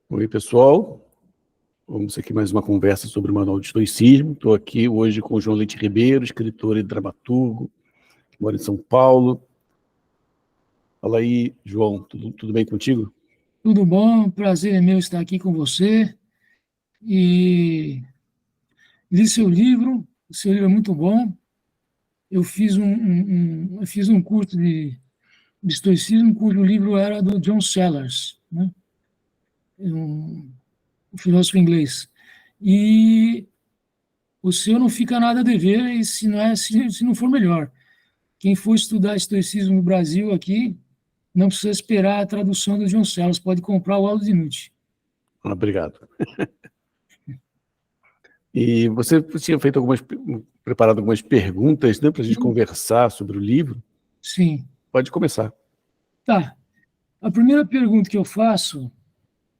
Oi, pessoal. Vamos aqui mais uma conversa sobre o Manual de Estoicismo. Estou aqui hoje com o João Leite Ribeiro, escritor e dramaturgo, que mora em São Paulo. Fala aí, João, tudo bem contigo? Tudo bom? Prazer é meu estar aqui com você. E li seu livro, o seu livro é muito bom. Eu fiz eu fiz um curso de estoicismo, cujo livro era do John Sellers, né? Um filósofo inglês. E o seu não fica nada a dever, e se não for melhor. Quem for estudar estoicismo no Brasil aqui, não precisa esperar a tradução do John Sellers, pode comprar o Aldo de Nucci. Obrigado. E você tinha feito preparado algumas perguntas, né, para a gente conversar sobre o livro? Sim. Pode começar. Tá. A primeira pergunta que eu faço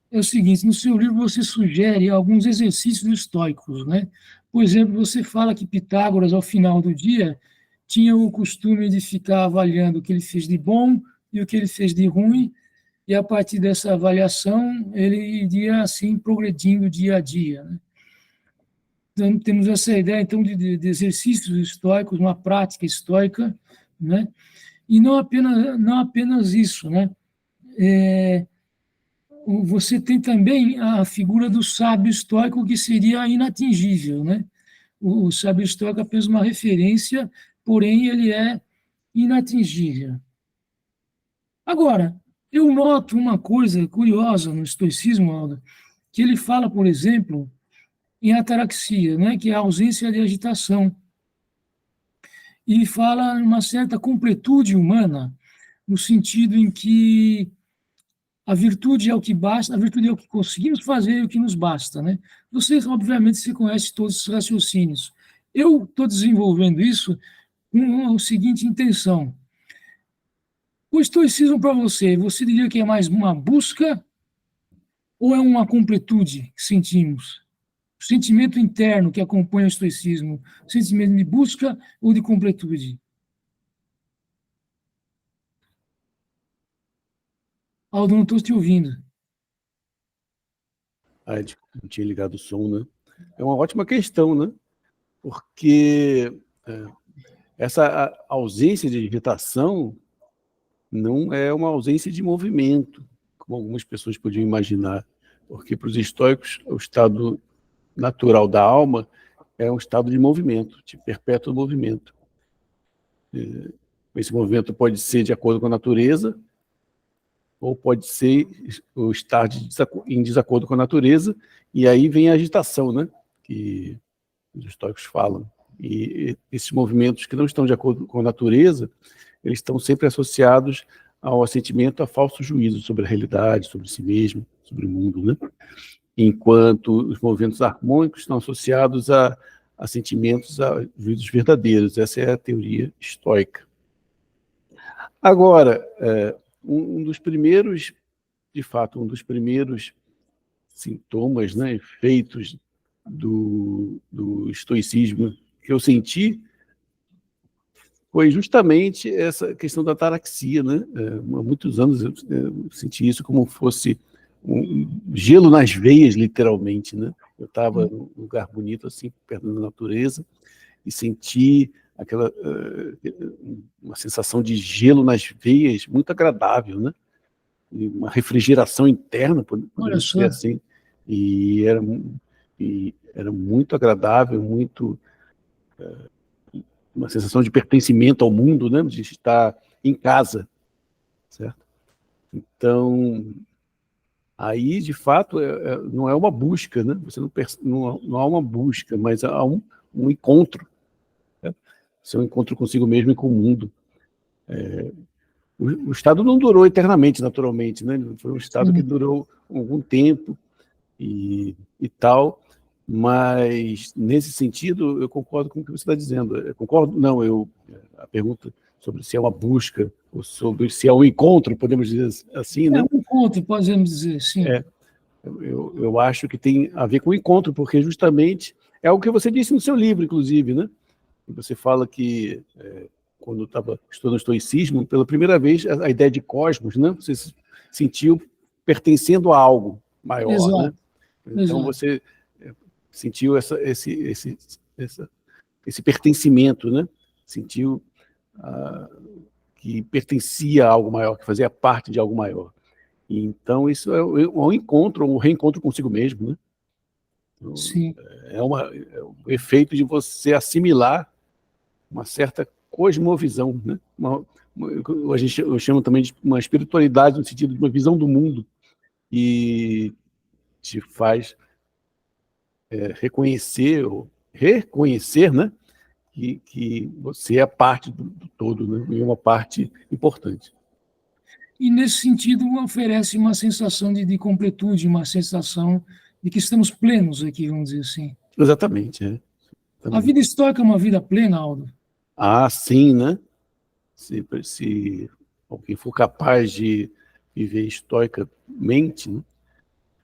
é o seguinte: no seu livro você sugere alguns exercícios estoicos, né? Por exemplo, você fala que Pitágoras, ao final do dia, tinha o costume de ficar avaliando o que ele fez de bom e o que ele fez de ruim, e a partir dessa avaliação ele iria assim progredindo dia a dia, né? Então, temos essa ideia então de exercícios estoicos, uma prática estoica, né? E não apenas isso, né? Você tem também a figura do sábio estoico, que seria inatingível, né? O sábio estoico é apenas uma referência, porém ele é inatingível. Agora, eu noto uma coisa curiosa no estoicismo, Aldo, que ele fala, por exemplo, em ataraxia, né, que é a ausência de agitação, e fala em uma certa completude humana, no sentido em que a virtude é o que basta, a virtude é o que conseguimos fazer e o que nos basta, né? Vocês, obviamente, se conhecem todos esses raciocínios. Eu estou desenvolvendo isso com a seguinte intenção. O estoicismo para você diria que é mais uma busca ou é uma completude que sentimos? O sentimento interno que acompanha o estoicismo, o sentimento de busca ou de completude? Aldo, não estou te ouvindo. Não tinha ligado o som, né? É uma ótima questão, né? Porque essa ausência de agitação não é uma ausência de movimento, como algumas pessoas podiam imaginar, porque para os estoicos o estado natural da alma é um estado de movimento, de perpétuo movimento. Esse movimento pode ser de acordo com a natureza, ou pode ser o estar em desacordo com a natureza, e aí vem a agitação, né? Que os estoicos falam. E esses movimentos que não estão de acordo com a natureza, eles estão sempre associados ao assentimento a falso juízo sobre a realidade, sobre si mesmo, sobre o mundo, né? Enquanto os movimentos harmônicos estão associados a sentimentos, a juízos verdadeiros. Essa é a teoria estoica. Agora, um dos primeiros, de fato, um dos primeiros sintomas, né, efeitos do estoicismo que eu senti foi justamente essa questão da ataraxia, né? Há muitos anos eu senti isso como fosse um gelo nas veias, literalmente, né? Eu estava num lugar bonito, assim, perto da natureza, e senti uma sensação de gelo nas veias muito agradável, né? E uma refrigeração interna, Olha podemos dizer só. assim, e era muito agradável, muito uma sensação de pertencimento ao mundo, né? De estar em casa, certo? Então, aí, de fato, não é uma busca, né? Você não há uma busca, mas há um encontro. Né? Seu encontro consigo mesmo e com o mundo. O estado não durou eternamente, naturalmente, né? Foi um estado que Sim. durou algum tempo e tal, mas, nesse sentido, eu concordo com o que você está dizendo. Eu concordo? Não, a pergunta sobre se é uma busca, ou sobre se é um encontro, podemos dizer assim, É né? um encontro, podemos dizer, sim. Eu acho que tem a ver com o encontro, porque justamente é o que você disse no seu livro, inclusive, né? Você fala que, quando estava estudando estoicismo, pela primeira vez, a ideia de cosmos, né? Você se sentiu pertencendo a algo, maior, né? Exato, Então, exato. você sentiu esse pertencimento, né? Sentiu que pertencia a algo maior, que fazia parte de algo maior. E, então, isso é um encontro, um reencontro consigo mesmo, né? Então, Sim. é um efeito de você assimilar uma certa cosmovisão, né? Eu chamo também de uma espiritualidade no sentido de uma visão do mundo e te faz reconhecer, né? Que você é parte do todo, né? E uma parte importante. E, nesse sentido, oferece uma sensação de completude, uma sensação de que estamos plenos aqui, vamos dizer assim. Exatamente, A também. vida estoica é uma vida plena, Aldo? Ah, sim, né? Se alguém for capaz de viver estoicamente, né?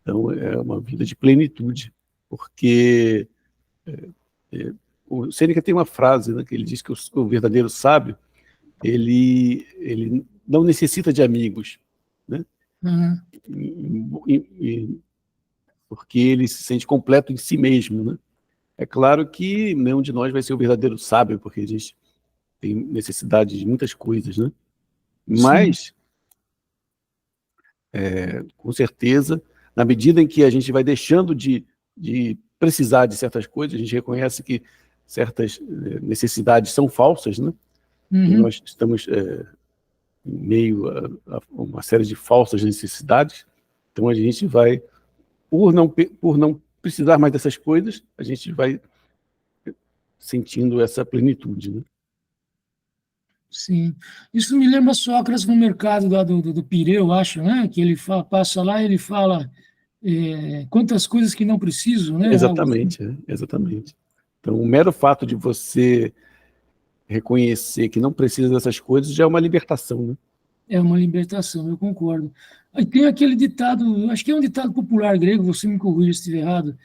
Então é uma vida de plenitude, porque o Sêneca tem uma frase, né, que ele diz que o verdadeiro sábio ele não necessita de amigos, né? Uhum. Porque ele se sente completo em si mesmo, né? É claro que nenhum de nós vai ser o verdadeiro sábio, porque a gente tem necessidade de muitas coisas, né? Sim. Mas, com certeza, na medida em que a gente vai deixando de precisar de certas coisas, a gente reconhece que certas necessidades são falsas, né? E Uhum. nós estamos em meio a uma série de falsas necessidades, então a gente vai, por não precisar mais dessas coisas, a gente vai sentindo essa plenitude, né? Sim. Isso me lembra Sócrates no mercado lá do Pireu, acho, né? Que ele passa lá e ele fala quantas coisas que não preciso, né? Algo assim. Exatamente, exatamente. Então, o mero fato de você reconhecer que não precisa dessas coisas já é uma libertação, né? É uma libertação, eu concordo. Aí tem aquele ditado, acho que é um ditado popular grego, você me corrija se estiver errado.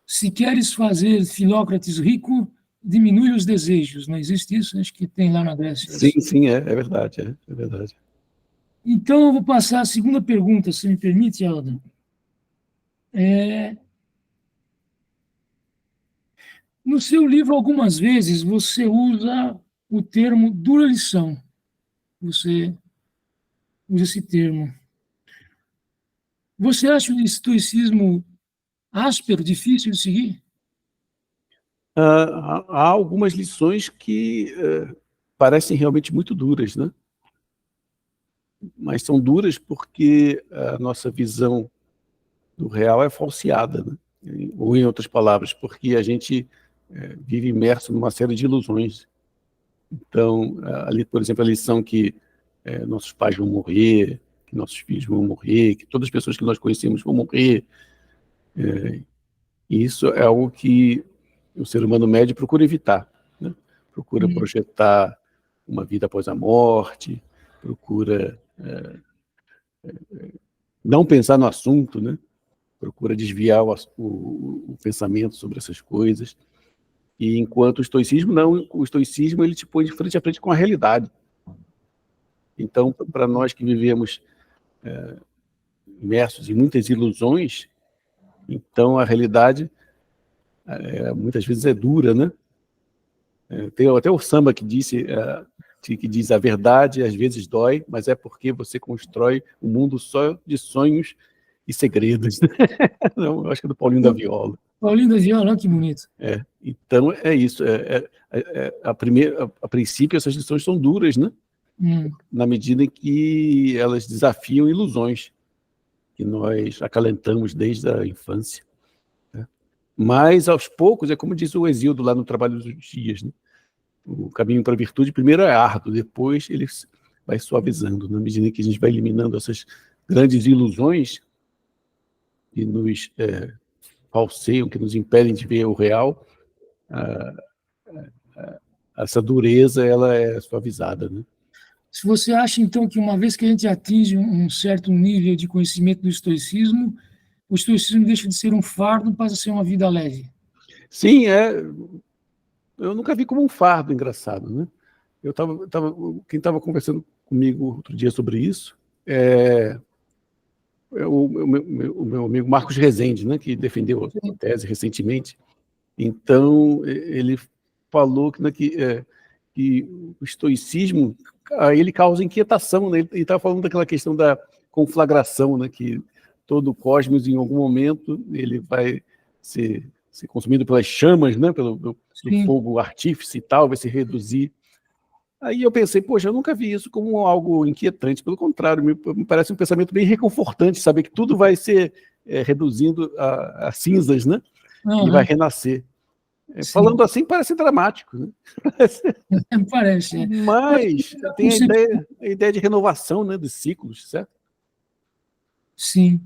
Se queres fazer Filócrates rico, diminui os desejos. Não existe isso? Acho que tem lá na Grécia Sim, isso. sim, é verdade, é verdade. Então, eu vou passar a segunda pergunta, se me permite, Alda. É, no seu livro, algumas vezes, você usa o termo dura lição. Você usa esse termo. Você acha o estoicismo áspero, difícil de seguir? Há algumas lições que parecem realmente muito duras, né? Mas são duras porque a nossa visão do real é falseada, né? Ou, em outras palavras, porque a gente vive imerso numa série de ilusões. Então, ali, por exemplo, a lição que nossos pais vão morrer, que nossos filhos vão morrer, que todas as pessoas que nós conhecemos vão morrer. E isso é algo que o ser humano médio procura evitar, né? Procura Hum. projetar uma vida após a morte, procura não pensar no assunto, né? Procura desviar o pensamento sobre essas coisas. E enquanto o estoicismo, não, o estoicismo ele te põe de frente a frente com a realidade. Então, para nós que vivemos imersos em muitas ilusões, então a realidade muitas vezes é dura, né? Tem até o samba que diz a verdade às vezes dói, mas é porque você constrói um mundo só de sonhos e segredos. Não, eu acho que é do Paulinho da Viola. Paulinho da Viola, olha que bonito. Então é isso. A princípio essas lições são duras, né? Hum. Na medida em que elas desafiam ilusões que nós acalentamos desde a infância, né? Mas aos poucos, é como diz o Hesíodo lá no Trabalho dos Dias, né? O caminho para a virtude primeiro é árduo, depois ele vai suavizando, na medida em que a gente vai eliminando essas grandes ilusões que nos falseiam, que nos impedem de ver o real, essa dureza ela é suavizada, né? Se você acha, então, que uma vez que a gente atinge um certo nível de conhecimento do estoicismo, o estoicismo deixa de ser um fardo, passa a ser uma vida leve. Sim, eu nunca vi como um fardo, engraçado, né? Quem estava conversando comigo outro dia sobre isso, o meu amigo Marcos Rezende, né, que defendeu a tese recentemente. Então, ele falou que o estoicismo, a ele causa inquietação, né? Ele estava falando daquela questão da conflagração, né? Que todo o cosmos, em algum momento, ele vai ser consumido pelas chamas, né? Do fogo artífice e tal, vai se reduzir. Aí eu pensei, poxa, eu nunca vi isso como algo inquietante, pelo contrário, me parece um pensamento bem reconfortante, saber que tudo vai ser reduzindo a cinzas, né? E vai renascer. Falando assim, parece dramático, né? Parece. Mas tem a ideia de renovação, né, dos ciclos, certo? Sim.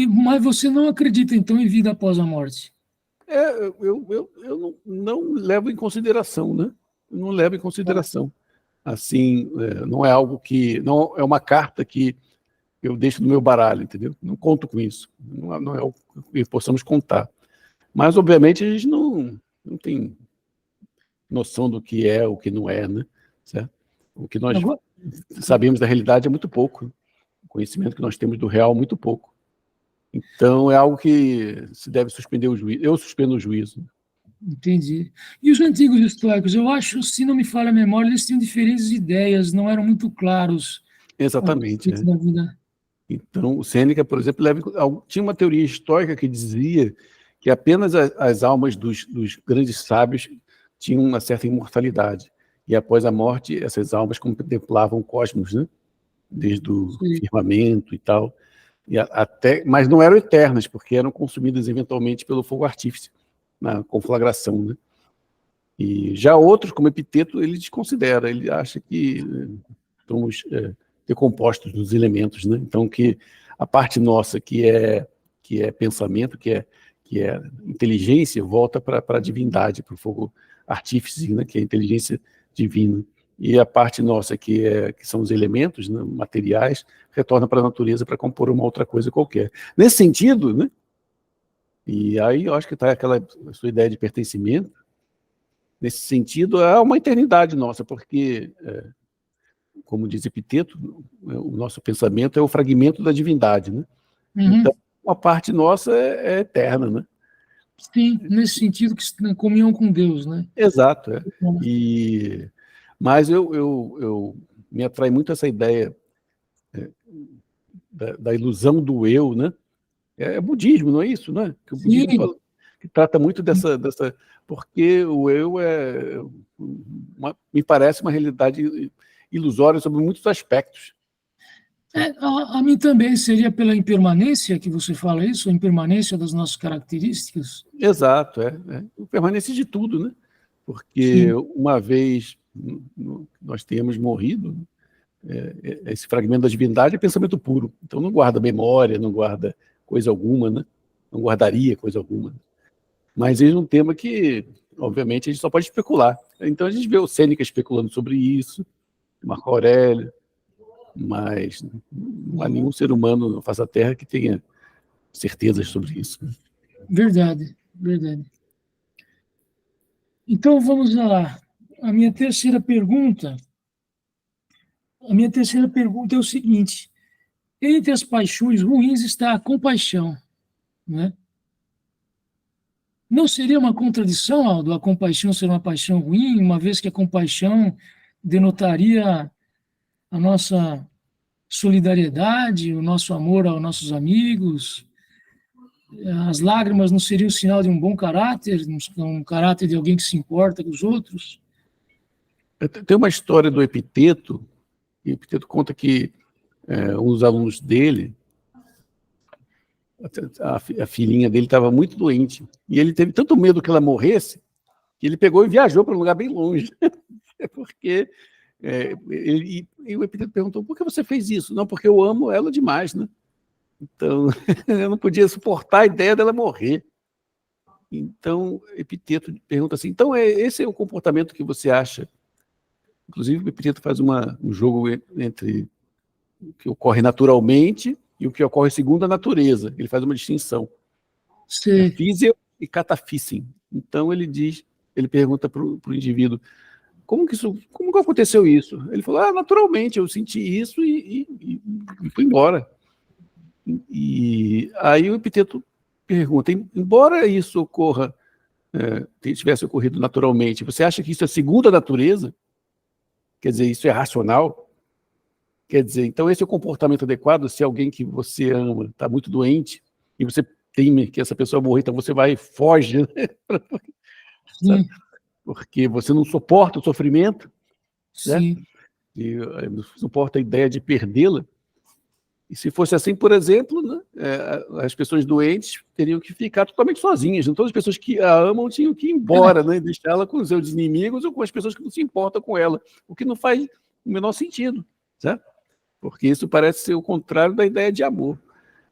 Mas você não acredita, então, em vida após a morte? Eu não levo em consideração, né? Eu não levo em consideração. Assim, não é algo que... Não é uma carta que eu deixo no meu baralho, entendeu? Não conto com isso. Não é o que possamos contar. Mas, obviamente, a gente não tem noção do que é, o que não é, né? Certo? O que nós sabemos da realidade é muito pouco. O conhecimento que nós temos do real é muito pouco. Então, é algo que se deve suspender o juízo. Eu suspendo o juízo. Entendi. E os antigos estoicos, eu acho, se não me falha a memória, eles tinham diferentes ideias, não eram muito claros. Exatamente. Da vida. Então, o Sêneca, por exemplo, tinha uma teoria estoica que dizia que apenas as almas dos grandes sábios tinham uma certa imortalidade. E após a morte, essas almas contemplavam o cosmos, né? Desde o firmamento e tal. Mas não eram eternas, porque eram consumidas eventualmente pelo fogo artífice, na conflagração, né? E já outros, como Epiteto, ele desconsidera, ele acha que somos decompostos dos elementos, né? Então, que a parte nossa, que é pensamento, que é inteligência, volta para a divindade, para o fogo artífice, né? Que é a inteligência divina. E a parte nossa, que são os elementos, né, materiais, retorna para a natureza para compor uma outra coisa qualquer. Nesse sentido, né, e aí eu acho que está aquela sua ideia de pertencimento, nesse sentido, é uma eternidade nossa, porque, como diz Epiteto, o nosso pensamento é o fragmento da divindade, né? Então, uma parte nossa é eterna, né? Sim, nesse sentido, que na comunhão com Deus, né? Exato, mas eu me atrai muito essa ideia da ilusão do eu, né? É budismo, não é isso, né? Que o budismo fala, que trata muito dessa... Porque o eu me parece uma realidade ilusória sobre muitos aspectos. A mim também seria pela impermanência que você fala isso, a impermanência das nossas características? Exato, a permanência de tudo, né? Porque uma vez nós tenhamos morrido, esse fragmento da divindade é pensamento puro, então não guarda memória, não guarda coisa alguma, né? Não guardaria coisa alguma. Mas é um tema que, obviamente, a gente só pode especular. Então a gente vê o Sêneca especulando sobre isso, Marco Aurélio, mas não há nenhum ser humano na face da Terra que tenha certezas sobre isso. Verdade, verdade. Então vamos lá. A minha terceira pergunta é o seguinte: entre as paixões ruins está a compaixão, né? Não seria uma contradição, Aldo, a compaixão ser uma paixão ruim, uma vez que a compaixão denotaria a nossa solidariedade, o nosso amor aos nossos amigos? As lágrimas não seriam sinal de um bom caráter, um caráter de alguém que se importa com os outros? Tem uma história do Epiteto, e o Epiteto conta que um dos alunos dele, a filhinha dele estava muito doente, e ele teve tanto medo que ela morresse, que ele pegou e viajou para um lugar bem longe. Porque e o Epiteto perguntou, por que você fez isso? Não, porque eu amo ela demais, né? Então, eu não podia suportar a ideia dela morrer. Então, Epiteto pergunta assim, então esse é o comportamento que você acha? Inclusive, o Epiteto faz um jogo entre o que ocorre naturalmente e o que ocorre segundo a natureza. Ele faz uma distinção. Físio e catafíssim. Então, ele pergunta para o indivíduo, como que aconteceu isso? Ele falou, naturalmente, eu senti isso e fui embora. E aí o Epiteto pergunta, embora isso ocorra, tivesse ocorrido naturalmente, você acha que isso é segunda natureza? Quer dizer, isso é racional? Quer dizer, então esse é o comportamento adequado se alguém que você ama está muito doente e você teme que essa pessoa morra, então você vai e foge, né? Sim, Porque você não suporta o sofrimento, né? sim. E não suporta a ideia de perdê-la. E se fosse assim, por exemplo, né, as pessoas doentes teriam que ficar totalmente sozinhas. Né? Todas as pessoas que a amam tinham que ir embora, né, e deixar ela com os seus inimigos ou com as pessoas que não se importam com ela, o que não faz o menor sentido, certo? Porque isso parece ser o contrário da ideia de amor.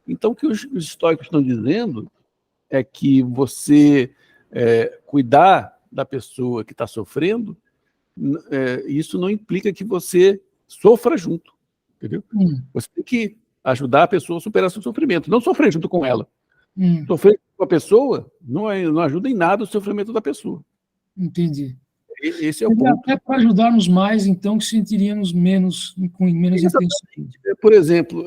Então, o que os estoicos estão dizendo é que você cuidar da pessoa que está sofrendo, isso não implica que você sofra junto, entendeu? Você tem que ajudar a pessoa a superar seu sofrimento, não sofrer junto com ela. Sofrer com a pessoa não ajuda em nada o sofrimento da pessoa. Entendi. Esse é o ponto. É para ajudarmos mais, então, que sentiríamos menos, com menos intenção. Por exemplo,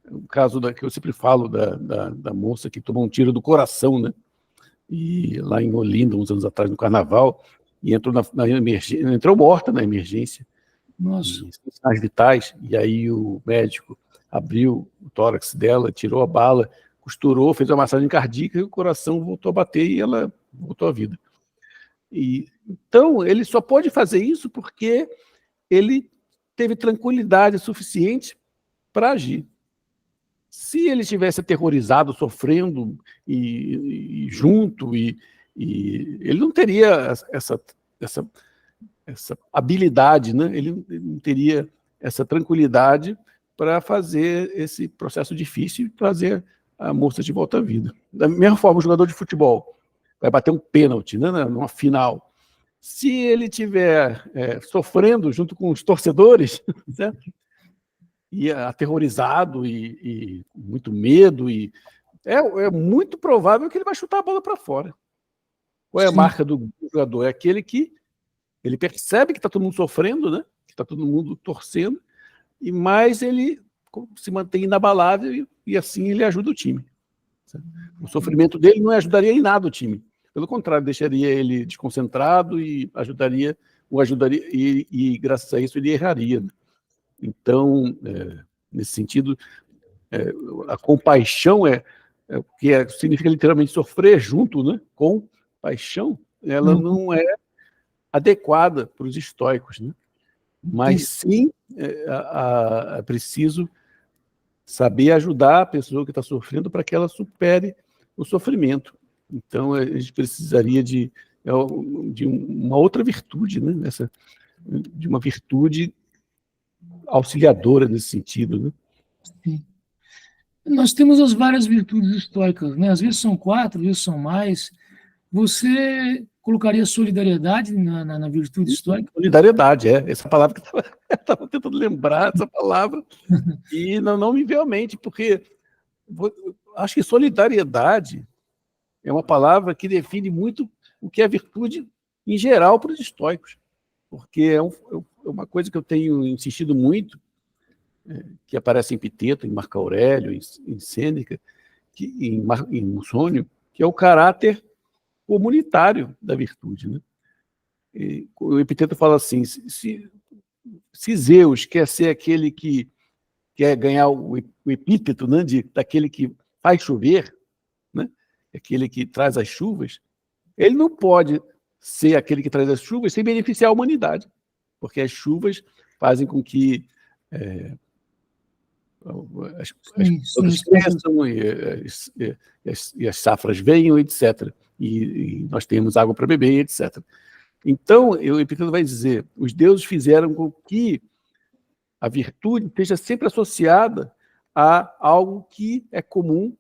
o caso que eu sempre falo da moça que tomou um tiro do coração, né? E lá em Olinda, uns anos atrás, no Carnaval, e entrou na emergência, entrou morta na emergência, Nossa. sem sinais vitais, e aí o médico abriu o tórax dela, tirou a bala, costurou, fez uma massagem cardíaca e o coração voltou a bater e ela voltou à vida. Então, ele só pode fazer isso porque ele teve tranquilidade suficiente para agir. Se ele estivesse aterrorizado, sofrendo e junto, ele não teria essa habilidade, né? Ele não teria essa tranquilidade para fazer esse processo difícil e trazer a moça de volta à vida. Da mesma forma, o jogador de futebol vai bater um pênalti, né, numa final. Se ele estiver sofrendo junto com os torcedores, certo? E aterrorizado e com muito medo, é muito provável que ele vai chutar a bola para fora. Qual é a marca do jogador? É aquele que ele percebe que está todo mundo sofrendo, né? Que está todo mundo torcendo, mas ele se mantém inabalável e assim ele ajuda o time. O sofrimento dele não ajudaria em nada o time. Pelo contrário, deixaria ele desconcentrado e o ajudaria e graças a isso ele erraria. Então, nesse sentido, a compaixão que significa literalmente sofrer junto, né, com paixão, ela não é adequada para os estoicos, né? Mas sim é preciso saber ajudar a pessoa que está sofrendo para que ela supere o sofrimento. Então, a gente precisaria de uma outra virtude, né? De uma virtude auxiliadora nesse sentido, né? Sim. Nós temos as várias virtudes estoicas, né? Às vezes são 4, às vezes são mais. Você colocaria solidariedade na virtude estoica? Solidariedade, essa palavra que eu estava tentando lembrar, essa palavra, e não me veio à mente, porque acho que solidariedade é uma palavra que define muito o que é virtude em geral para os estoicos, porque é uma coisa que eu tenho insistido muito, que aparece em Epiteto, em Marco Aurélio, em Sêneca, em Musônio, que é o caráter comunitário da virtude, né? O Epiteto fala assim, se Zeus quer ser aquele que quer ganhar o epíteto, né, daquele que faz chover, né, aquele que traz as chuvas, ele não pode ser aquele que traz as chuvas sem beneficiar a humanidade, porque as chuvas fazem com que as plantas cresçam e as safras venham, etc. E nós temos água para beber, etc. Então, o Epiteto vai dizer, os deuses fizeram com que a virtude esteja sempre associada a algo que é comum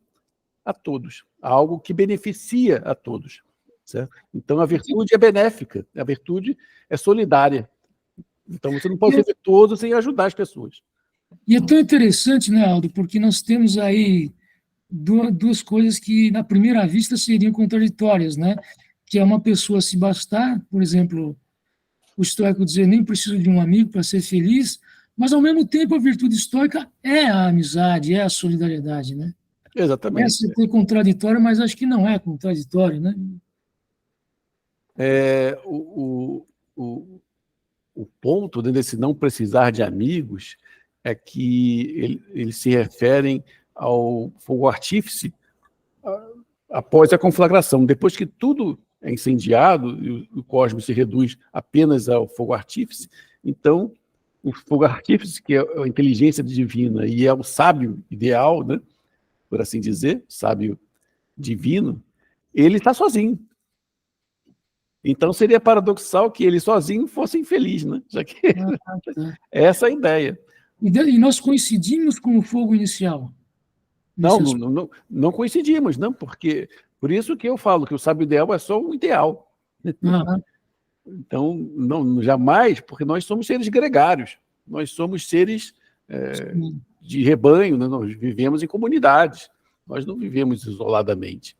a todos, a algo que beneficia a todos. Certo? Então, a virtude é benéfica, a virtude é solidária. Então, você não pode ser virtuoso sem ajudar as pessoas. E é tão interessante, né, Aldo, porque nós temos aí duas coisas que, na primeira vista, seriam contraditórias, né? Que é uma pessoa se bastar, por exemplo, o estoico dizer nem preciso de um amigo para ser feliz, Mas, ao mesmo tempo, a virtude estoica é a amizade, é a solidariedade, né? Exatamente. Essa é contraditório, mas acho que não é contraditório, né? O ponto desse não precisar de amigos é que eles se referem ao fogo artífice após a conflagração. Depois que tudo é incendiado e o cosmos se reduz apenas ao fogo artífice, então o fogo artífice, que é a inteligência divina e é o sábio ideal, né, por assim dizer, sábio divino, ele está sozinho. Então seria paradoxal que ele sozinho fosse infeliz, né? Já que Tá. essa é a ideia. E nós coincidimos com o fogo inicial. Não coincidimos, não, porque por isso que eu falo que o sábio ideal é só um ideal. Então, não, jamais, porque nós somos seres gregários, nós somos seres de rebanho, né? Nós vivemos em comunidades, nós não vivemos isoladamente.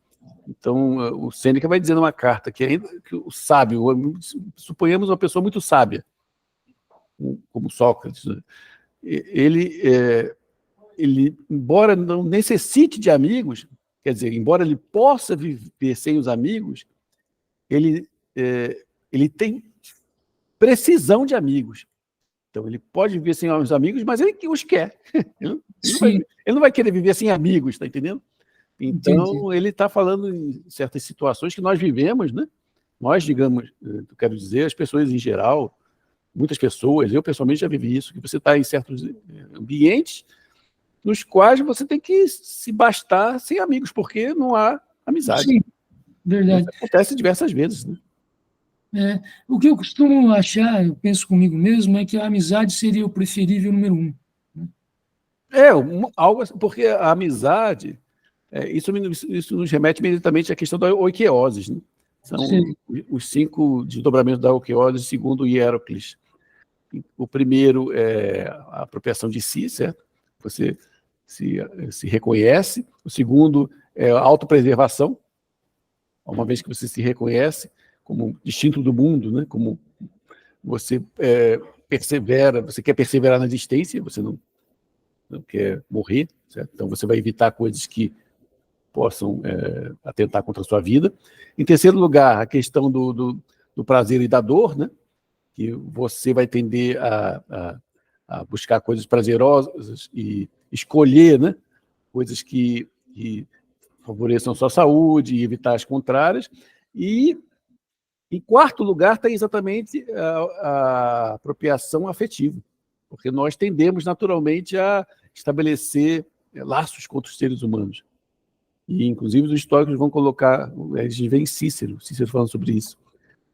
Então, o Sêneca vai dizer numa carta que o sábio, suponhamos uma pessoa muito sábia, como Sócrates, né? ele, embora não necessite de amigos, quer dizer, embora ele possa viver sem os amigos, ele tem precisão de amigos. Então, ele pode viver sem os amigos, mas ele os quer. Ele não vai querer viver sem amigos, está entendendo? Então, entendi. Ele está falando em certas situações que nós vivemos, né? Nós, digamos, eu quero dizer, as pessoas em geral, muitas pessoas, eu pessoalmente já vivi isso, que você está em certos ambientes nos quais você tem que se bastar sem amigos, porque não há amizade. Sim, verdade. Isso acontece diversas vezes, né? O que eu costumo achar, eu penso comigo mesmo, é que a amizade seria o preferível número 1. Né? Algo assim, porque a amizade... Isso nos remete imediatamente à questão da oikeoses, né? São os 5 desdobramentos da oikeose, segundo o Hierocles. O primeiro é a apropriação de si, certo? Você se reconhece. O segundo é a autopreservação, uma vez que você se reconhece como distinto do mundo, né? Como você persevera, você quer perseverar na existência, você não quer morrer, certo? Então você vai evitar coisas que possam atentar contra a sua vida. Em terceiro lugar, a questão do prazer e da dor, né? Que você vai tender a buscar coisas prazerosas e escolher, né? Coisas que favoreçam a sua saúde e evitar as contrárias. E, em quarto lugar, tem exatamente a apropriação afetiva, porque nós tendemos naturalmente a estabelecer laços contra os seres humanos. E, inclusive, os históricos vão colocar, a gente vê em Cícero falando sobre isso,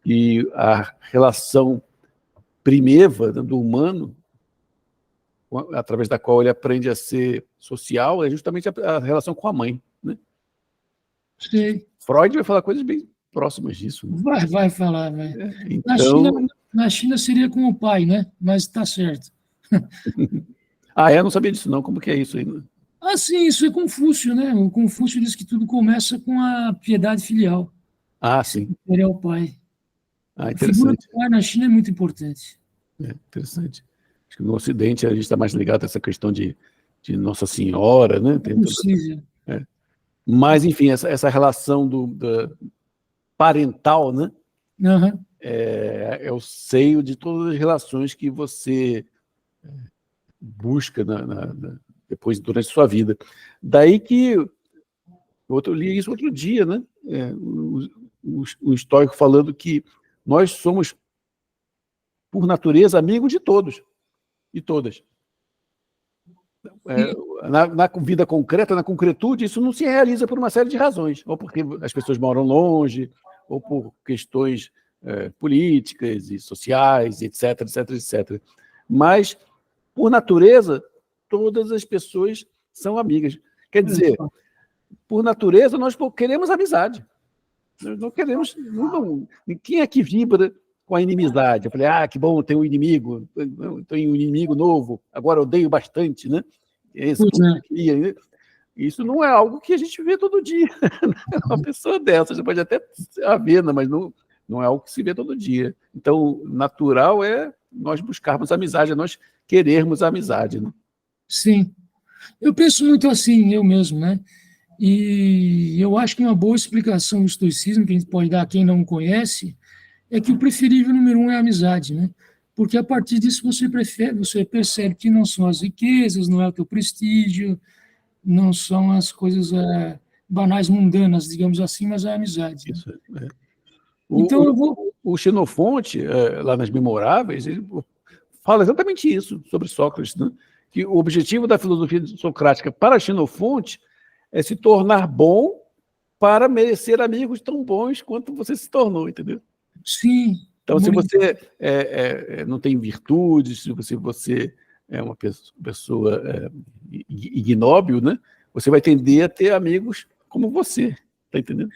e a relação primeva do humano, através da qual ele aprende a ser social, é justamente a relação com a mãe. Né? Sim. Freud vai falar coisas bem próximas disso. Né? Vai falar. Então... Na China seria com o pai, né? Mas está certo. Eu não sabia disso não, como que é isso aí? Né? Sim, isso é Confúcio, né? O Confúcio diz que tudo começa com a piedade filial. Sim. Ele é o pai. Interessante. A figura do pai na China é muito importante. Interessante. Acho que no Ocidente a gente está mais ligado a essa questão de Nossa Senhora, né? Mas, enfim, essa relação parental, né? Uhum. É o seio de todas as relações que você busca depois, durante a sua vida. Daí que eu li isso outro dia, né? Um estoico falando que nós somos, por natureza, amigos de todos e todas. Na vida concreta, na concretude, isso não se realiza por uma série de razões, ou porque as pessoas moram longe, ou por questões políticas e sociais, etc. Mas, por natureza, todas as pessoas são amigas. Quer dizer, por natureza, nós queremos amizade. Nós não queremos... Quem é que vibra com a inimizade? Eu falei, que bom, tem um inimigo, tem um inimigo novo, agora odeio bastante, né? Isso não é algo que a gente vê todo dia. Uma pessoa dessa, você pode até haver, mas não é algo que se vê todo dia. Então, natural é nós buscarmos amizade, é nós querermos a amizade, né? Sim. Eu penso muito assim, eu mesmo, né? E eu acho que uma boa explicação do estoicismo que a gente pode dar a quem não conhece é que o preferível número um é a amizade, né? Porque a partir disso você percebe que não são as riquezas, não é o teu prestígio, não são as coisas banais, mundanas, digamos assim, mas a amizade, né? Isso, é. Então eu vou. O Xenofonte, lá nas Memoráveis, ele fala exatamente isso sobre Sócrates, né? Que o objetivo da filosofia socrática para Xenofonte é se tornar bom para merecer amigos tão bons quanto você se tornou, entendeu? Sim, Então, se você não tem virtudes, se você é uma pessoa ignóbil, né? Você vai tender a ter amigos como você, tá entendendo?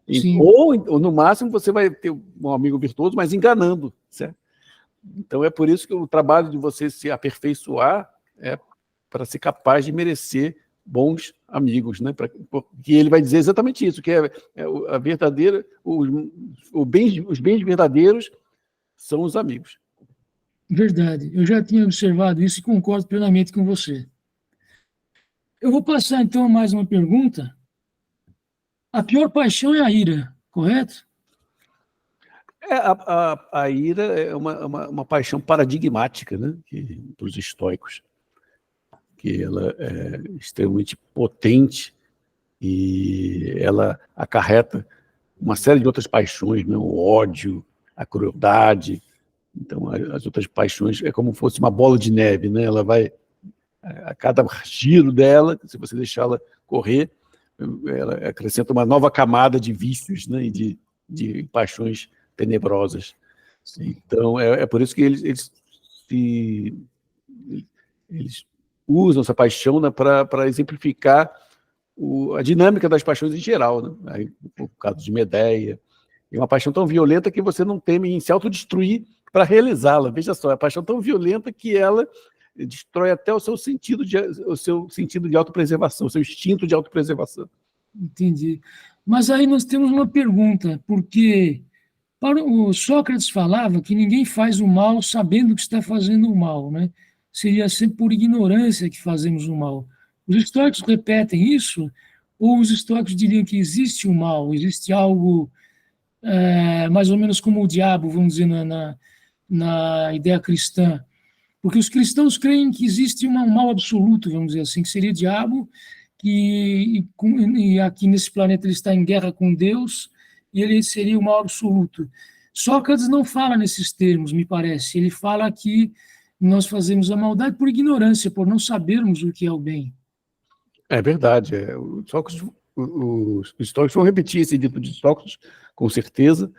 sim, Ou, no máximo, você vai ter um amigo virtuoso, mas enganando, certo? Então, é por isso que o trabalho de você se aperfeiçoar é para ser capaz de merecer bons amigos, né? Porque ele vai dizer exatamente isso, que a verdadeira, os bens verdadeiros são os amigos. verdade. Eu já tinha observado isso e concordo plenamente com você. Eu vou passar então a mais uma pergunta. A pior paixão é a ira, correto? A ira é uma paixão paradigmática, né? Para os estoicos, que ela é extremamente potente e ela acarreta uma série de outras paixões, né? O ódio, a crueldade. Então, as outras paixões é como se fosse uma bola de neve, né? Ela vai, a cada giro dela, se você deixá-la correr, ela acrescenta uma nova camada de vícios, né? E de paixões tenebrosas. Então, é por isso que eles usam essa paixão, né, para exemplificar a dinâmica das paixões em geral, né? Aí, o caso de Medeia, é uma paixão tão violenta que você não teme em se autodestruir para realizá-la. Veja só, é uma paixão tão violenta que ela destrói até o seu sentido de autopreservação, o seu instinto de autopreservação. Entendi. Mas aí nós temos uma pergunta, porque o Sócrates falava que ninguém faz o mal sabendo que está fazendo o mal, né? Seria sempre por ignorância que fazemos o mal. Os estoicos repetem isso, ou os estoicos diriam que existe o mal, existe algo mais ou menos como o diabo, vamos dizer, na ideia cristã. Porque os cristãos creem que existe um mal absoluto, vamos dizer assim, que seria o diabo, e aqui nesse planeta ele está em guerra com Deus, e ele seria o mal absoluto. Sócrates não fala nesses termos, me parece. Ele fala que nós fazemos a maldade por ignorância, por não sabermos o que é o bem. É verdade. Os históricos vão repetir esse dito de Sócrates, com certeza.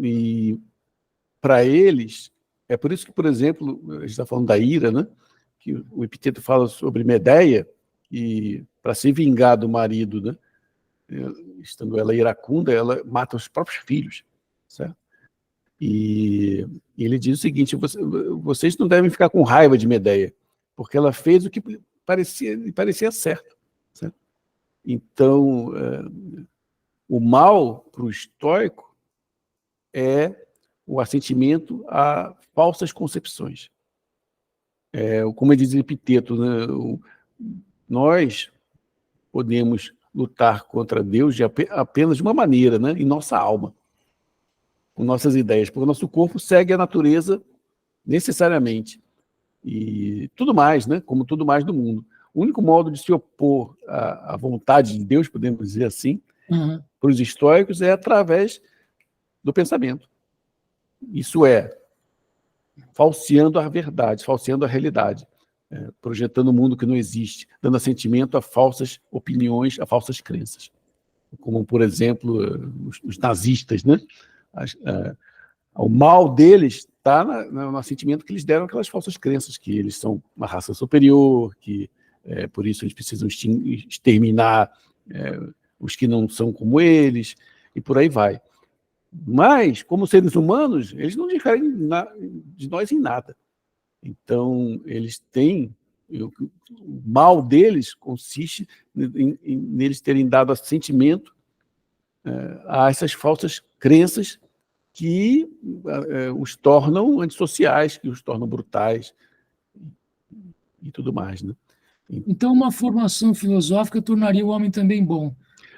E para eles, é por isso que, por exemplo, a gente está falando da ira, né? Que o Epiteto fala sobre Medeia, e para se vingar do marido, né? Estando ela iracunda, ela mata os próprios filhos, certo? E ele diz o seguinte: vocês não devem ficar com raiva de Medeia, porque ela fez o que parecia certo, certo? Então, o mal para o estoico é o assentimento a falsas concepções. Como diz Epiteto, né? Nós podemos lutar contra Deus apenas de uma maneira, né? Em nossa alma, com nossas ideias, porque o nosso corpo segue a natureza necessariamente. E tudo mais, né? Como tudo mais do mundo. O único modo de se opor à vontade de Deus, podemos dizer assim, para os estoicos, é através do pensamento. Isso é, falseando a verdade, falseando a realidade, projetando um mundo que não existe, dando assentimento a falsas opiniões, a falsas crenças. Como, por exemplo, os nazistas, né? O mal deles está no assentimento que eles deram aquelas falsas crenças, que eles são uma raça superior, que por isso eles precisam exterminar os que não são como eles, e por aí vai. Mas, como seres humanos, eles não diferem de nós em nada. Então, eles têm... O mal deles consiste neles terem dado assentimento a essas falsas crenças que os tornam antissociais, que os tornam brutais e tudo mais, né? Então, uma formação filosófica tornaria o homem também bom.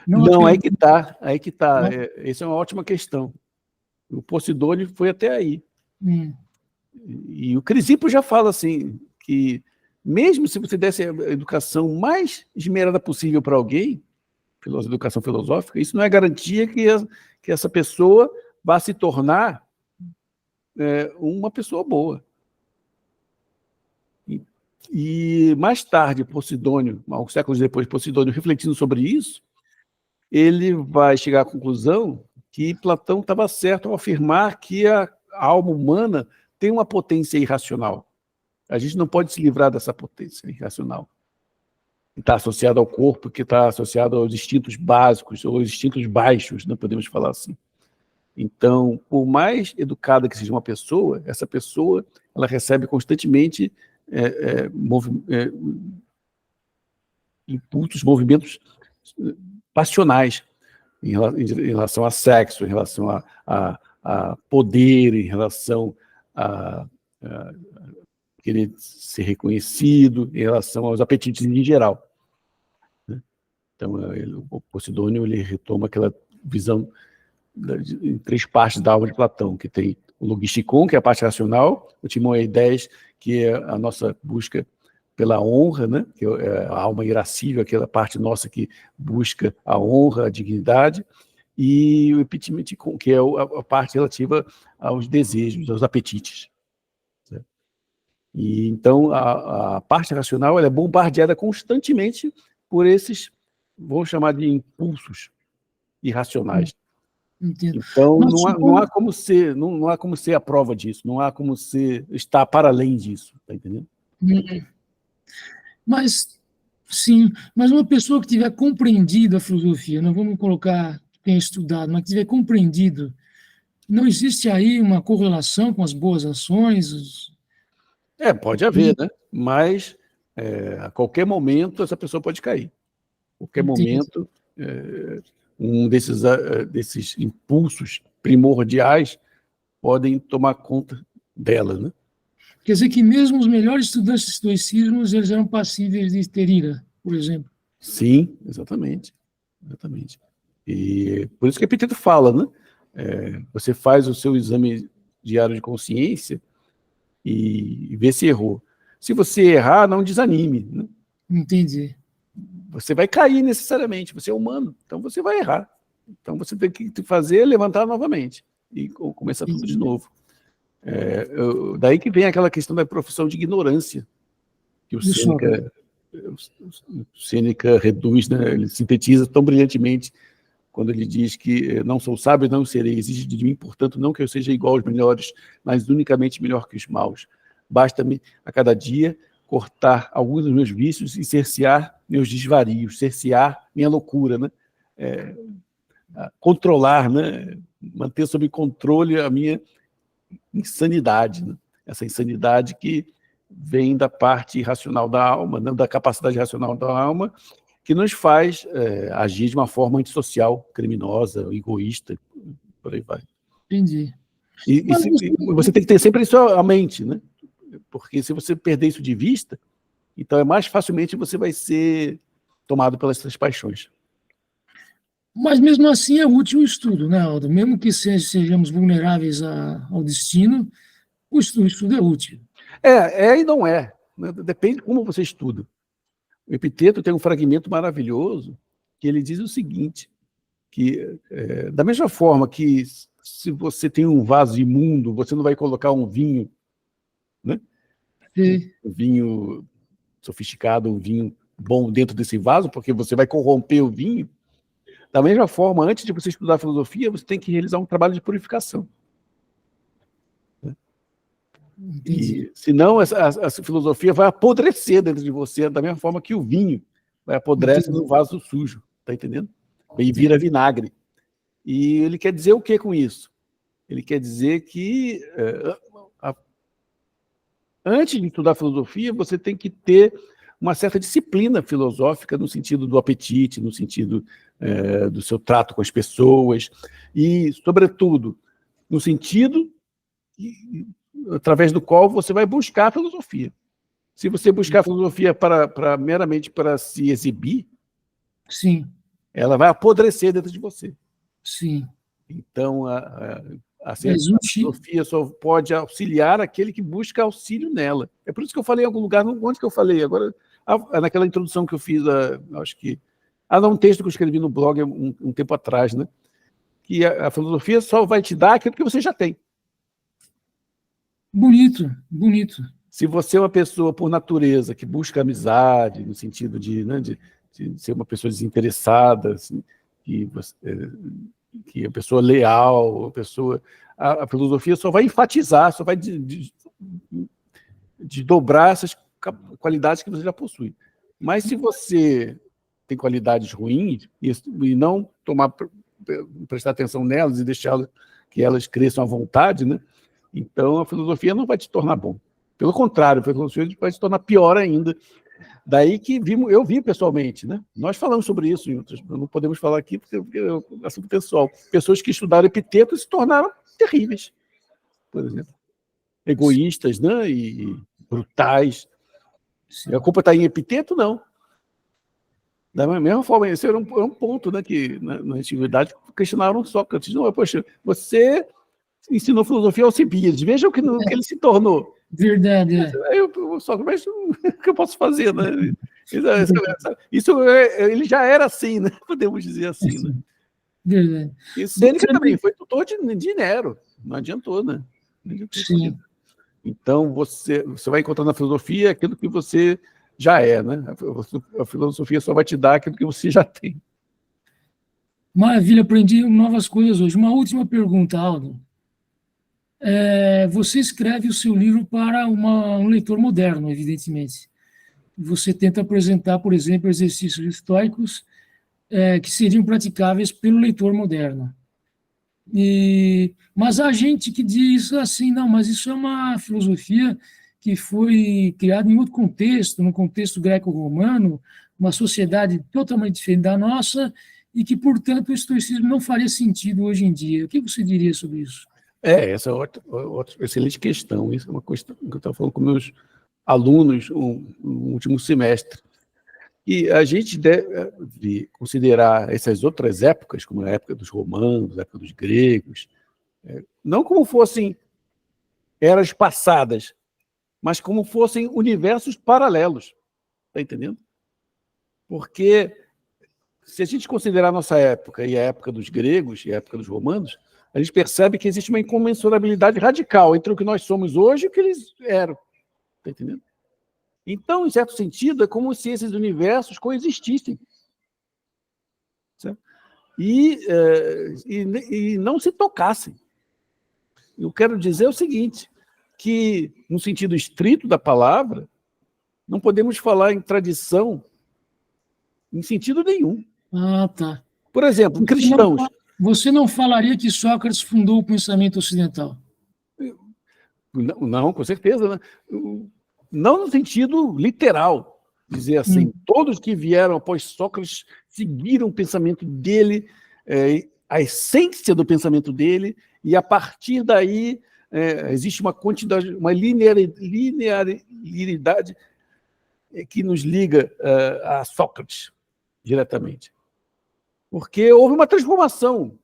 Não, apenas... aí que tá. Essa é uma ótima questão. O Posidônio foi até aí. E o Crisipo já fala assim, que mesmo se você desse a educação mais esmerada possível para alguém, educação filosófica, isso não é garantia que essa pessoa vá se tornar uma pessoa boa. E mais tarde, Posidônio, alguns séculos depois, Posidônio, refletindo sobre isso, ele vai chegar à conclusão que Platão estava certo ao afirmar que a alma humana tem uma potência irracional. A gente não pode se livrar dessa potência irracional, que está associada ao corpo, que está associada aos instintos básicos, ou aos instintos baixos, não podemos falar assim. Então, por mais educada que seja uma pessoa, essa pessoa ela recebe constantemente impulsos, movimentos passionais em relação a sexo, em relação a poder, em relação a querer ser reconhecido, em relação aos apetites em geral. Então, o Posidônio ele retoma aquela visão em 3 partes da alma de Platão, que tem o logisticon, que é a parte racional, o timoeidés, que é a nossa busca pela honra, né? Que é a alma irascível, aquela parte nossa que busca a honra, a dignidade, e o epitimicon, que é a parte relativa aos desejos, aos apetites. Certo? E então a parte racional ela é bombardeada constantemente por esses, vamos chamar de impulsos irracionais. Entendo. Então não há como ser a prova disso, não há como estar para além disso, tá entendendo? Mas sim, mas uma pessoa que tiver compreendido a filosofia, não vamos colocar que tenha estudado, mas que tiver compreendido, não existe aí uma correlação com as boas ações? Pode haver, né? Mas a qualquer momento essa pessoa pode cair. A qualquer momento um desses impulsos primordiais podem tomar conta dela, né? Quer dizer que mesmo os melhores estudantes de estoicismo, eles eram passíveis de ter ira, por exemplo. Sim, exatamente. E por isso que Epiteto fala, né? Você faz o seu exame diário de consciência e vê se errou. Se você errar, não desanime, né? Entendi. Você vai cair necessariamente, você é humano, então você vai errar. Então você tem que fazer levantar novamente e começar tudo de novo. Daí que vem aquela questão da profissão de ignorância, que o Sêneca reduz, né? Ele sintetiza tão brilhantemente quando ele diz que não sou sábio, não serei, exige de mim, portanto, não que eu seja igual aos melhores, mas unicamente melhor que os maus. Basta-me, a cada dia, cortar alguns dos meus vícios e cercear meus desvarios, cercear minha loucura, né? Controlar, né? Manter sob controle a minha insanidade, né? Essa insanidade que vem da parte racional da alma, né? Da capacidade racional da alma, que nos faz agir de uma forma antissocial, criminosa, egoísta, por aí vai. Entendi. E você tem que ter sempre isso à mente, né? Porque se você perder isso de vista, então mais facilmente você vai ser tomado pelas suas paixões. Mas mesmo assim é útil o estudo, né, Aldo? Mesmo que sejamos vulneráveis ao destino, o estudo é útil. E não é. Depende de como você estuda. O Epiteto tem um fragmento maravilhoso que ele diz o seguinte, que da mesma forma que se você tem um vaso imundo, você não vai colocar um vinho, né? Um vinho sofisticado, um vinho bom dentro desse vaso, porque você vai corromper o vinho. Da mesma forma, antes de você estudar filosofia, você tem que realizar um trabalho de purificação. E, senão, essa filosofia vai apodrecer dentro de você, da mesma forma que o vinho vai apodrecer no vaso sujo, tá entendendo? E vira vinagre. E ele quer dizer o que com isso? Ele quer dizer que antes de estudar filosofia, você tem que ter uma certa disciplina filosófica no sentido do apetite, no sentido do seu trato com as pessoas e, sobretudo, no sentido através do qual você vai buscar a filosofia. Se você buscar a filosofia meramente para se exibir, Sim, ela vai apodrecer dentro de você. sim. Então, a Existe. filosofia só pode auxiliar aquele que busca auxílio nela. É por isso que eu falei em algum lugar, onde que eu falei? Agora, naquela introdução que eu fiz, acho que... não, um texto que eu escrevi no blog um tempo atrás, né? Que a filosofia só vai te dar aquilo que você já tem. Bonito, bonito. Se você é uma pessoa, por natureza, que busca amizade, no sentido de, né, de ser uma pessoa desinteressada, assim, que a pessoa leal, a filosofia só vai enfatizar, só vai desdobrar essas qualidades que você já possui. Mas se você tem qualidades ruins e não prestar atenção nelas e deixá-las que elas cresçam à vontade, né? Então a filosofia não vai te tornar bom. Pelo contrário, a filosofia vai te tornar pior ainda. Daí que eu vi pessoalmente, né? Nós falamos sobre isso, não podemos falar aqui porque é assunto pessoal. Pessoas que estudaram Epiteto se tornaram terríveis, por exemplo. Egoístas, né? E brutais. Sim. A culpa está em Epiteto? Não. Da mesma forma, esse era um ponto, né, que na antiguidade questionaram Sócrates. Não, poxa, você ensinou filosofia ao Alcibiades, veja o que ele se tornou. Verdade, Mas o que eu posso fazer, né? Ele já era assim, né? Podemos dizer assim, né? Verdade. E Sêneca também foi tutor de Nero, não adiantou, né? Sim. Então, você vai encontrar na filosofia aquilo que você já é, né? A filosofia só vai te dar aquilo que você já tem. Maravilha, aprendi novas coisas hoje. Uma última pergunta, Aldo. Você escreve o seu livro para um leitor moderno, evidentemente. Você tenta apresentar, por exemplo, exercícios estoicos que seriam praticáveis pelo leitor moderno. Mas há gente que diz assim, não, mas isso é uma filosofia que foi criada em outro contexto, no contexto greco-romano, uma sociedade totalmente diferente da nossa, e que, portanto, o estoicismo não faria sentido hoje em dia. O que você diria sobre isso? Essa é outra excelente questão. Isso é uma questão que eu estava falando com meus alunos no último semestre. E a gente deve considerar essas outras épocas, como a época dos romanos, a época dos gregos, não como fossem eras passadas, mas como fossem universos paralelos. Está entendendo? Porque se a gente considerar a nossa época e a época dos gregos e a época dos romanos, a gente percebe que existe uma incomensurabilidade radical entre o que nós somos hoje e o que eles eram. Está entendendo? Então, em certo sentido, é como se esses universos coexistissem. Certo? E não se tocassem. Eu quero dizer o seguinte, que, no sentido estrito da palavra, não podemos falar em tradição em sentido nenhum. Ah, tá. Por exemplo, cristãos. Você não falaria que Sócrates fundou o pensamento ocidental? Não, com certeza. Né? Não no sentido literal, dizer assim, todos que vieram após Sócrates seguiram o pensamento dele, a essência do pensamento dele, e a partir daí existe uma quantidade, uma linearidade que nos liga a Sócrates diretamente. Porque houve uma transformação.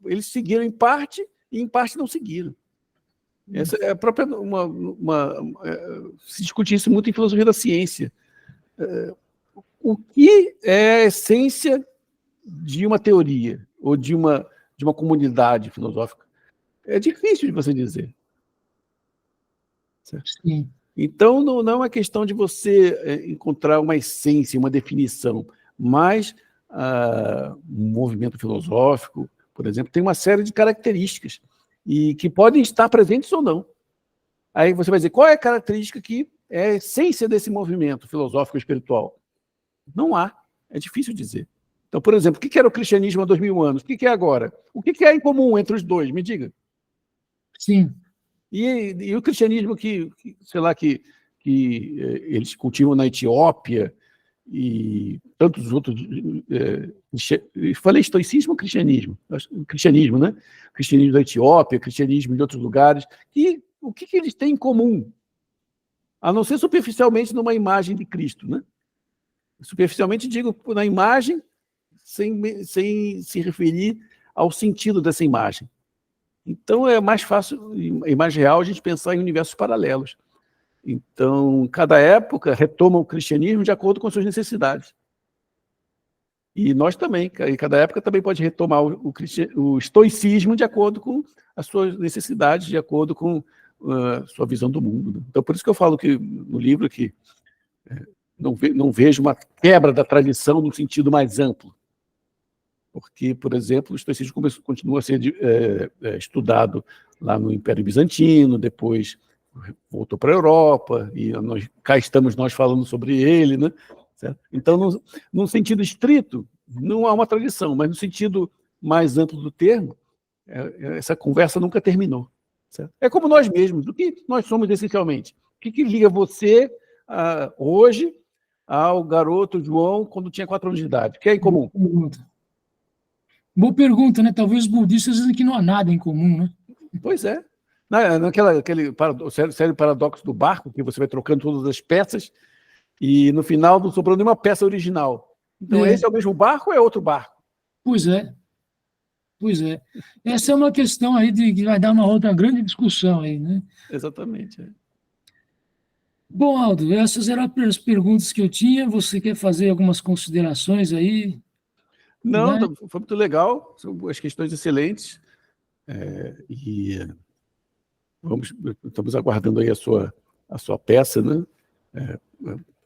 Eles seguiram em parte e em parte não seguiram. Essa é a própria se discute isso muito em filosofia da ciência. O que é a essência de uma teoria ou de uma comunidade filosófica? É difícil de você dizer. Certo? Sim. Então, não é uma questão de você encontrar uma essência, uma definição, mas um movimento filosófico, por exemplo, tem uma série de características e que podem estar presentes ou não. Aí você vai dizer, qual é a característica que é a essência desse movimento filosófico espiritual? Não há, é difícil dizer. Então, por exemplo, o que era o cristianismo há 2000 anos? O que é agora? O que é em comum entre os dois? Me diga. Sim. E o cristianismo sei lá, que eles cultivam na Etiópia e tantos outros... falei estoicismo ou cristianismo? Cristianismo, né? Cristianismo da Etiópia, cristianismo de outros lugares. E o que eles têm em comum? A não ser superficialmente numa imagem de Cristo, né? Superficialmente, digo, na imagem, sem se referir ao sentido dessa imagem. Então, é mais fácil e mais real a gente pensar em universos paralelos. Então, cada época retoma o cristianismo de acordo com suas necessidades. E nós também, e cada época também pode retomar o estoicismo de acordo com as suas necessidades, de acordo com a sua visão do mundo. Então, por isso que eu falo que no livro que não vejo uma quebra da tradição no sentido mais amplo. Porque, por exemplo, o estoicismo continua a ser estudado lá no Império Bizantino, depois voltou para a Europa, e cá estamos nós falando sobre ele, né? Certo? Então, num sentido estrito, não há uma tradição, mas no sentido mais amplo do termo, essa conversa nunca terminou. Certo? É como nós mesmos, o que nós somos essencialmente? O que liga você hoje ao garoto João quando tinha 4 anos de idade? O que é em comum? Boa pergunta, né? Talvez os budistas dizem que não há nada em comum, né? Pois é. Aquele sério paradoxo do barco, que você vai trocando todas as peças e no final não sobrou nenhuma peça original. Então, esse é o mesmo barco ou é outro barco? Pois é. Pois é. Essa é uma questão aí que vai dar uma outra grande discussão aí, né? Exatamente. Bom, Aldo, essas eram as perguntas que eu tinha. Você quer fazer algumas considerações aí? Não, né? Foi muito legal. São as questões excelentes. Estamos aguardando aí a sua peça, né?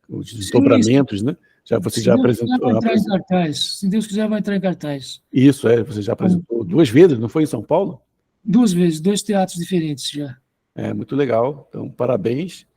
Os desdobramentos, né? Você já apresentou. Vai entrar em cartaz. Se Deus quiser, vai entrar em cartaz. Isso, você já apresentou 2 vezes, não foi em São Paulo? 2 vezes, 2 teatros diferentes já. Muito legal. Então, parabéns.